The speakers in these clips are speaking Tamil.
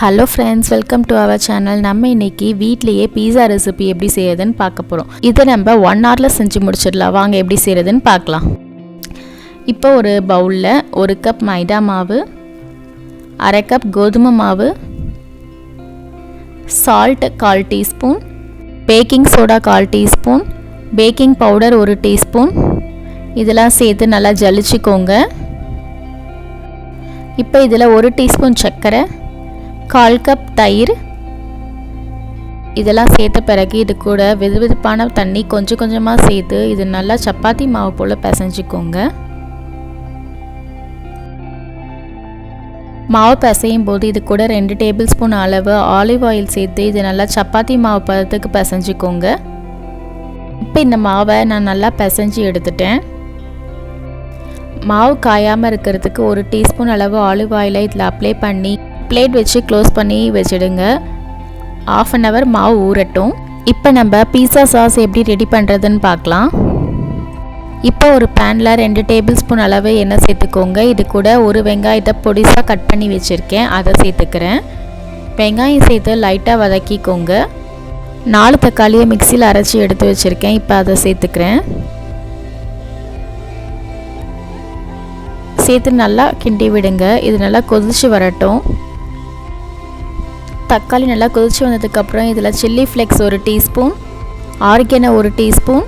Hello friends, welcome to our channel. நம்ம இன்னைக்கு வீட்லேயே பீஸா ரெசிபி எப்படி செய்யறதுன்னு பார்க்க போகிறோம். இதை நம்ம 1 ஹவரில் செஞ்சு முடிச்சிடலாம். வாங்க எப்படி செய்கிறதுன்னு பார்க்கலாம். இப்போ ஒரு பவுலில் 1 கப் மைதா மாவு, 1/2 கப் கோதுமை மாவு, salt 1/4 teaspoon, baking soda 1/4 teaspoon, baking powder 1 teaspoon இதெல்லாம் சேர்த்து நல்லா ஜலிச்சுக்கோங்க. இப்போ இதில் 1 டீஸ்பூன் சர்க்கரை, 1/4 கப் தயிர் இதெல்லாம் சேர்த்த பிறகு இது கூட வெதுவெதுப்பான தண்ணி கொஞ்சம் கொஞ்சமாக சேர்த்து இது நல்லா சப்பாத்தி மாவு போல் பிசைஞ்சிக்கோங்க. மாவு பிசையும் போது இது கூட 2 டேபிள் ஸ்பூன் அளவு ஆலிவ் ஆயில் சேர்த்து இது நல்லா சப்பாத்தி மாவு பதத்துக்கு பிசைஞ்சிக்கோங்க. இப்போ இந்த மாவை நான் நல்லா பிசைஞ்சு எடுத்துட்டேன். மாவு காயாமல் இருக்கிறதுக்கு 1 டீஸ்பூன் அளவு ஆலிவ் ஆயிலை இதில் அப்ளை பண்ணி பிளேட் வச்சு க்ளோஸ் பண்ணி வச்சுடுங்க. 1/2 hour மாவு ஊறட்டும். இப்போ நம்ம பீஸா சாஸ் எப்படி ரெடி பண்ணுறதுன்னு பார்க்கலாம். இப்போ ஒரு பேனில் 2 டேபிள் ஸ்பூன் அளவு எண்ணெய் சேர்த்துக்கோங்க. இது கூட ஒரு வெங்காயத்தை பொடிசாக கட் பண்ணி வச்சுருக்கேன், அதை சேர்த்துக்கிறேன். வெங்காயம் சேர்த்து லைட்டாக வதக்கிக்கோங்க. 4 தக்காளியை மிக்சியில் அரைச்சி எடுத்து வச்சுருக்கேன், இப்போ அதை சேர்த்துக்கிறேன். சேர்த்து நல்லா கிண்டி விடுங்க. இது நல்லா கொதிச்சு வரட்டும். தக்காளி நல்லா கொதிச்சு வந்ததுக்கப்புறம் இதில் chilli flakes 1 teaspoon, oregano 1 teaspoon,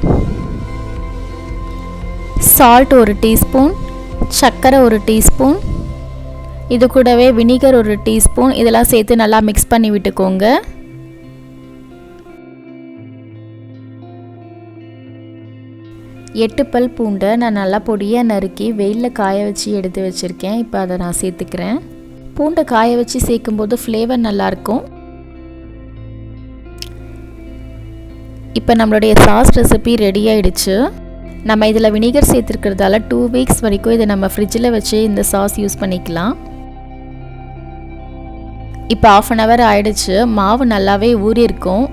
salt 1 teaspoon, சர்க்கரை 1 டீஸ்பூன், இது கூடவே வினிகர் 1 டீஸ்பூன் இதெல்லாம் சேர்த்து நல்லா மிக்ஸ் பண்ணி விட்டுக்கோங்க. எட்டு பல் பூண்டை நான் நல்லா பொடியாக நறுக்கி வெயிலில் காய வச்சு எடுத்து வச்சுருக்கேன். இப்போ அதை நான் சேர்த்துக்கிறேன். பூண்டை காய வச்சு சேர்க்கும்போது ஃப்ளேவர் நல்லாயிருக்கும். இப்போ நம்மளுடைய சாஸ் ரெசிபி ரெடி ஆகிடுச்சு. நம்ம இதில் வினிகர் சேர்த்துருக்கிறதால 2 வீக்ஸ் வரைக்கும் இதை நம்ம ஃப்ரிட்ஜில் வச்சு இந்த சாஸ் யூஸ் பண்ணிக்கலாம். இப்போ 1/2 hour ஆகிடுச்சு. மாவு நல்லாவே ஊறியிருக்கும்.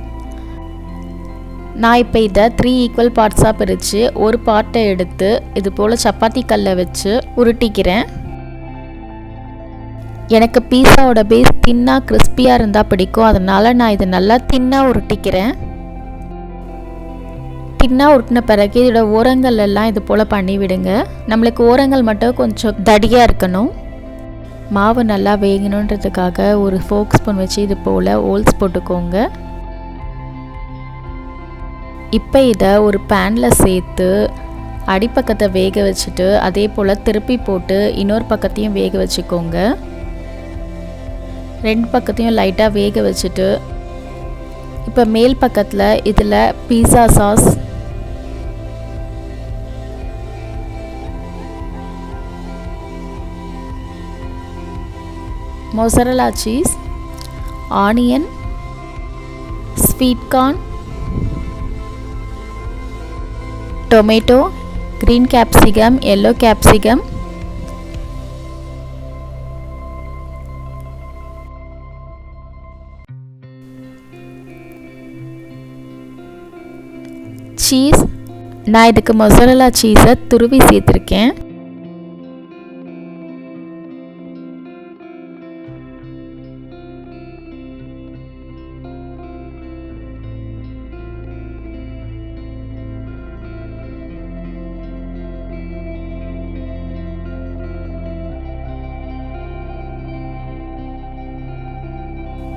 நான் இப்போ இதை 3 ஈக்குவல் பார்ட்ஸாக பிரித்து ஒரு பார்ட்டை எடுத்து இது போல் சப்பாத்தி கல்லை வச்சு உருட்டிக்கிறேன். எனக்கு பீஸாவோட பேஸ் தின்னாக கிறிஸ்பியாக இருந்தால் பிடிக்கும், அதனால் நான் இதை நல்லா தின்னாக உருட்டிக்கிறேன். தின்னாக உருட்டின பிறகு இதோட ஓரங்கள் எல்லாம் இது போல் பண்ணி விடுங்க. நம்மளுக்கு ஓரங்கள் மட்டும் கொஞ்சம் தடியாக இருக்கணும். மாவு நல்லா வேகணுன்றதுக்காக ஒரு ஃபோர்க் ஸ்பூன் வச்சு இது போல் ஹோல்ஸ் போட்டுக்கோங்க. இப்போ இதை ஒரு பேனில் சேர்த்து அடிப்பக்கத்தை வேக வச்சுட்டு அதே போல் திருப்பி போட்டு இன்னொரு பக்கத்தையும் வேக வச்சுக்கோங்க. 2 பக்கத்தையும் லைட்டாக வேக வச்சுட்டு இப்போ மேல் பக்கத்தில் இதில் pizza sauce, mozzarella cheese, onion, sweet corn, tomato, green capsicum, yellow capsicum, cheese. நான் இதுக்கு மொசரல்லா சீஸை துருவி சேர்த்துருக்கேன்.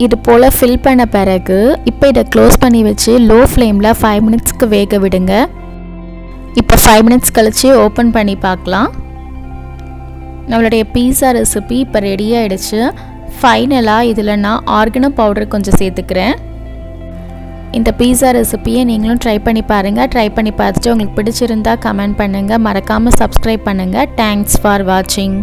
இது போல் ஃபில் பண்ண பிறகு இப்போ இதை க்ளோஸ் பண்ணி வச்சு லோ ஃப்ளேமில் 5 மினிட்ஸ்க்கு வேக விடுங்க. இப்போ 5 மினிட்ஸ் கழித்து ஓப்பன் பண்ணி பார்க்கலாம். நம்மளுடைய பீஸா ரெசிபி இப்போ ரெடி ஆகிடுச்சு. ஃபைனலாக இதில் நான் ஆர்கனோ பவுடர் கொஞ்சம் சேர்த்துக்கிறேன். இந்த பீஸா ரெசிப்பியை நீங்களும் ட்ரை பண்ணி பாருங்கள். ட்ரை பண்ணி பார்த்துட்டு உங்களுக்கு பிடிச்சிருந்தா கமெண்ட் பண்ணுங்கள். மறக்காமல் சப்ஸ்கிரைப் பண்ணுங்கள். தேங்க்ஸ் ஃபார் வாட்சிங்.